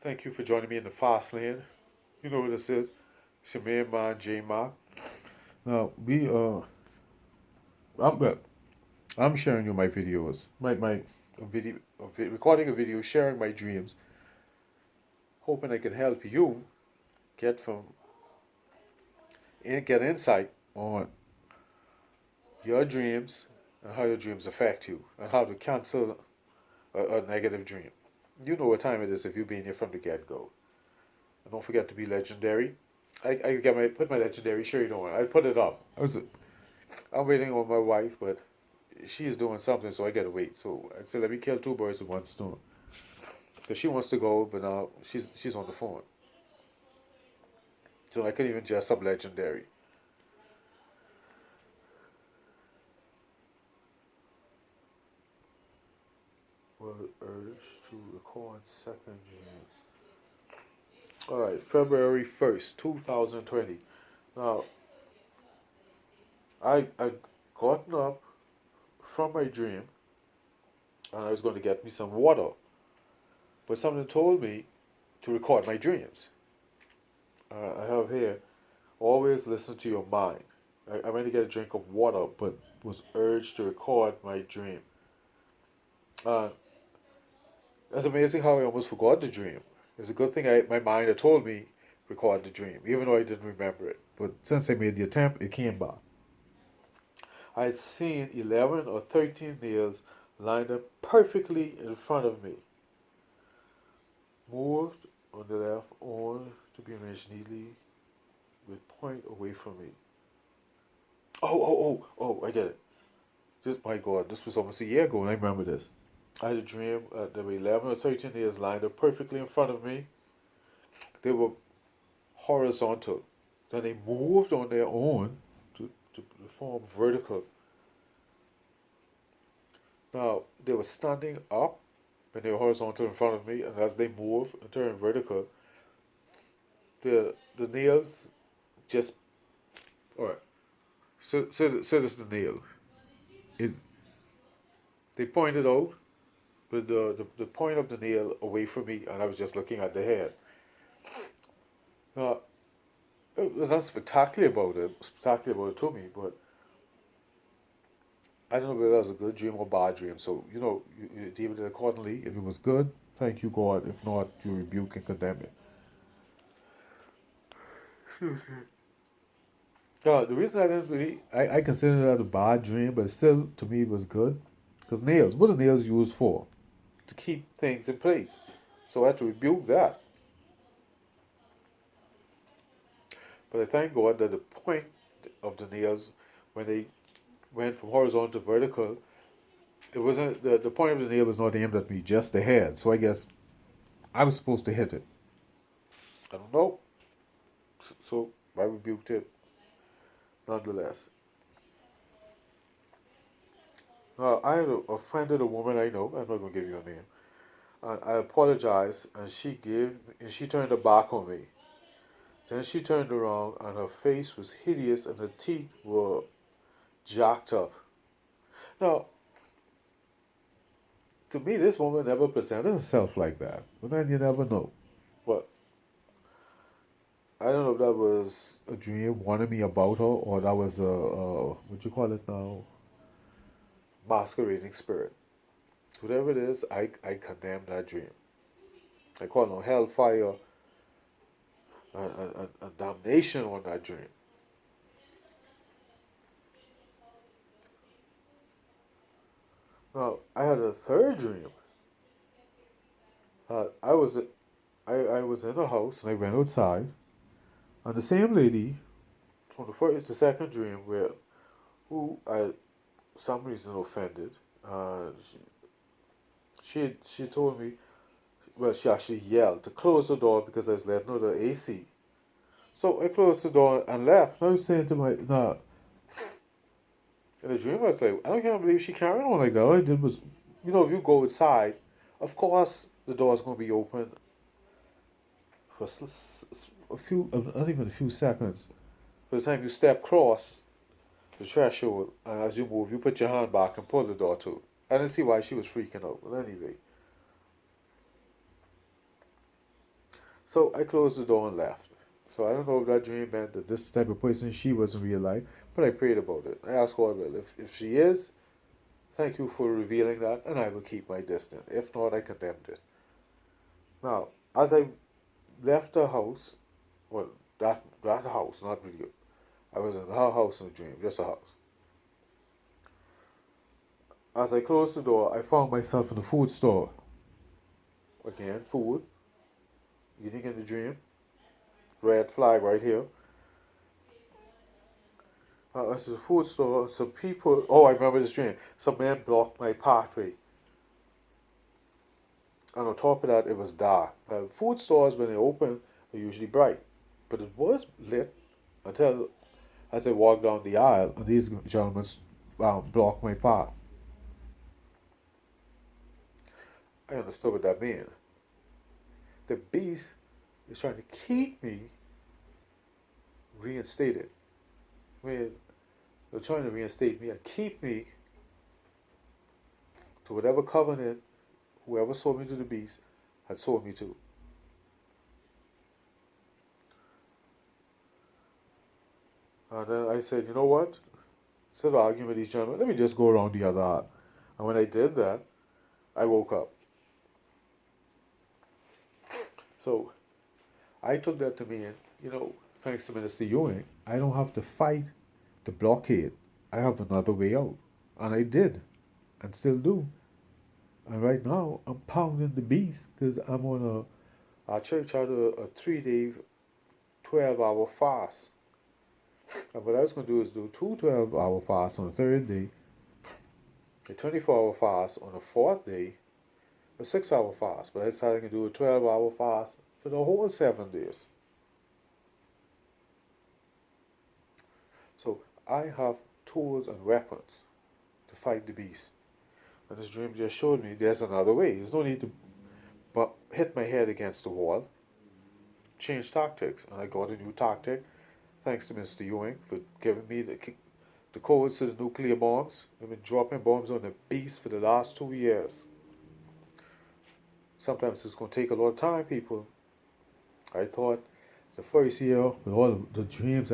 Thank you for joining me in the Fassst Lane. You know what this is. It's your main man, Jay Mack. Now, well, I'm sharing you my videos, recording a video, sharing my dreams, hoping I can help you get from, get insight on your dreams and how your dreams affect you and how to cancel a negative dream. You know what time it is if you've been here from the get-go. And don't forget to be legendary. I put my legendary shirt on. I put it up. I'm waiting on my wife, but she's doing something, so I gotta wait. So I said, let me kill two birds with one stone. Cause she wants to go, but now she's on the phone, so I couldn't even dress up legendary. Well, urge to record second June. All right, February 1st, 2020. Now I gotten up from my dream, and I was going to get me some water, but something told me to record my dreams. I have here, always listen to your mind. I went to get a drink of water, but was urged to record my dream. Uh, it's amazing how I almost forgot the dream. It's a good thing my mind had told me record the dream, even though I didn't remember it. But since I made the attempt, it came back. I had seen 11 or 13 nails lined up perfectly in front of me, moved on the left on to be arranged neatly with point away from me. Oh, I get it. Just, my God, this was almost a year ago and I remember this. I had a dream there were 11 or 13 nails lined up perfectly in front of me. They were horizontal. Then they moved on their own to form vertical. Now, they were standing up when they were horizontal in front of me, and as they moved and turned vertical, the nails just. Alright, so this is the nail. It, they pointed out with the point of the nail away from me, and I was just looking at the head. Now, it was not spectacular about it to me, but I don't know whether that was a good dream or bad dream. So, you deal with it accordingly. If it was good, thank you, God. If not, you rebuke and condemn it. The reason I didn't really, I consider that a bad dream, but still, to me, it was good. Because nails, what are nails used for? To keep things in place. So I had to rebuke that. But I thank God that the point of the nails, when they went from horizontal to vertical, it wasn't the point of the nail was not aimed at me, just the head. So I guess I was supposed to hit it. I don't know. So I rebuked it nonetheless. I had a friend of a woman I know. I'm not gonna give you a name. And I apologized, and she turned her back on me. Then she turned around, and her face was hideous, and her teeth were jacked up. Now, to me, this woman never presented herself like that. But then you never know. But I don't know if that was a dream warning me about her, or that was what you call it now, masquerading spirit. Whatever it is, I condemn that dream. I call on hellfire and damnation on that dream. Now, I had a third dream. I was I was in a house and I went outside, and the same lady from the second dream where who I some reason offended. She told me, well, she actually yelled to close the door because I was letting out the AC. So I closed the door and left. And I was saying to my nah. In the dream, I was like, I can't believe she carried on like that. All I did was, if you go outside, of course the door's gonna be open for a few, not even a few seconds. By the time you step across the threshold, and as you move, you put your hand back and pull the door to. I didn't see why she was freaking out. But anyway, So I closed the door and left. So I don't know if that dream meant that this type of person she was in real life, but I prayed about it. I asked God, well, if she is, thank you for revealing that, and I will keep my distance. If not, I condemned it. Now, as I left the house, well, that house, not really. I was in her house in a dream, just a house. As I closed the door, I found myself in the food store. Again, food, eating in the dream, red flag right here. It's a food store. Some people. Oh, I remember this dream. Some man blocked my pathway, and on top of that, it was dark. Food stores, when they open, are usually bright, but it was lit until as I walked down the aisle, and these gentlemen blocked my path. I understood what that meant. The beast is trying to keep me reinstated. I mean, they're trying to reinstate me and keep me to whatever covenant whoever sold me to the beast had sold me to. And then I said, you know what? Instead of arguing with these gentlemen, let me just go around the other aisle. And when I did that, I woke up. So I took that to mean, thanks to Minister Ewing, I don't have to fight the blockade. I have another way out. And I did, and still do. And right now, I'm pounding the beast because I'm on our church had a 3-day, 12-hour fast. And what I was going to do is do two 12-hour fasts on the third day, a 24-hour fast on the fourth day, a 6-hour fast. But I decided to do a 12-hour fast for the whole 7 days. So I have tools and weapons to fight the beast. And this dream just showed me there's another way. There's no need to hit my head against the wall, change tactics. And I got a new tactic, thanks to Mr. Ewing for giving me the codes to the nuclear bombs. I've been dropping bombs on the beast for the last 2 years. Sometimes it's going to take a lot of time, people. I thought the first year, with all the dreams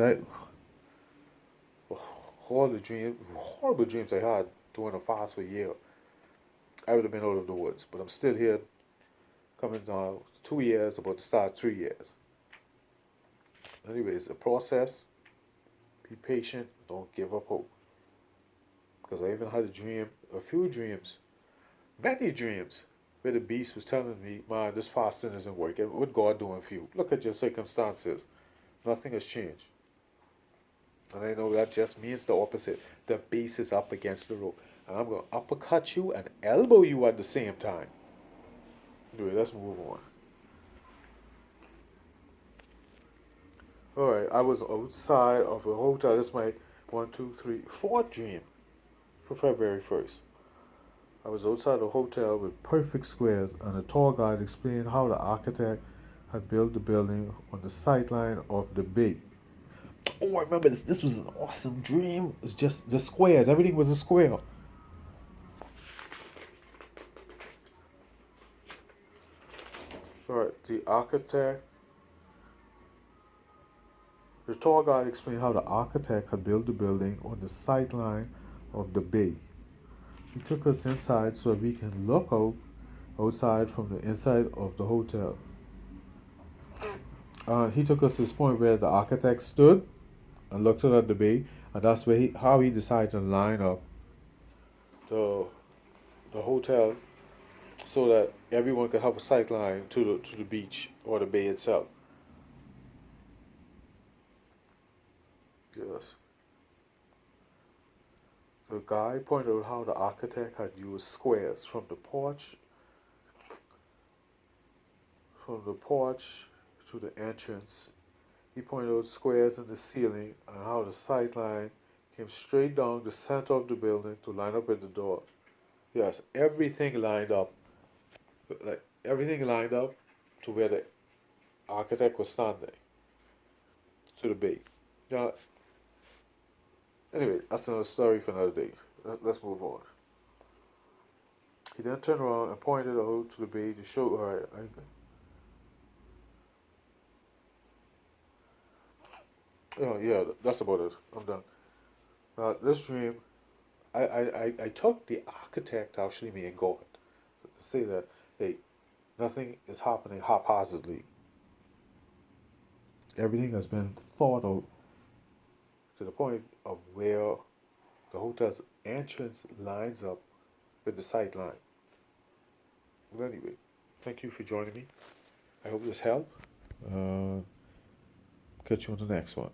horrible dreams I had doing a fast for a year, I would have been out of the woods. But I'm still here, coming down 2 years, about to start 3 years. Anyways, a process. Be patient. Don't give up hope. Because I even had a few dreams, many dreams, where the beast was telling me, man, this fasting isn't working. What God doing for you? Look at your circumstances. Nothing has changed. And I know that just means the opposite. The beast is up against the rope. And I'm going to uppercut you and elbow you at the same time. Anyway, let's move on. Alright, I was outside of a hotel. This is my 4th dream for February 1st. I was outside a hotel with perfect squares, and a tour guide explained how the architect had built the building on the sightline of the bay. Oh, I remember this. This was an awesome dream. It was just the squares. Everything was a square. Alright, the tour guide explained how the architect had built the building on the sightline of the bay. He took us inside so we can look outside from the inside of the hotel. He took us to this point where the architect stood and looked out at the bay, and that's how he decided to line up the hotel so that everyone could have a sight line to the beach or the bay itself. Yes. The guy pointed out how the architect had used squares from the porch to the entrance. He pointed out squares in the ceiling and how the sight line came straight down the center of the building to line up with the door. Yes, everything lined up. Like everything lined up to where the architect was standing. To the bay. Now, anyway, that's another story for another day. Let's move on. He then turned around and pointed out to the bay to show her. Oh yeah, that's about it. I'm done. This dream, I took the architect to actually mean God to say that, hey, nothing is happening haphazardly. Everything has been thought out to the point of where the hotel's entrance lines up with the sight line. Well, anyway, thank you for joining me. I hope this helped. Catch you on the next one.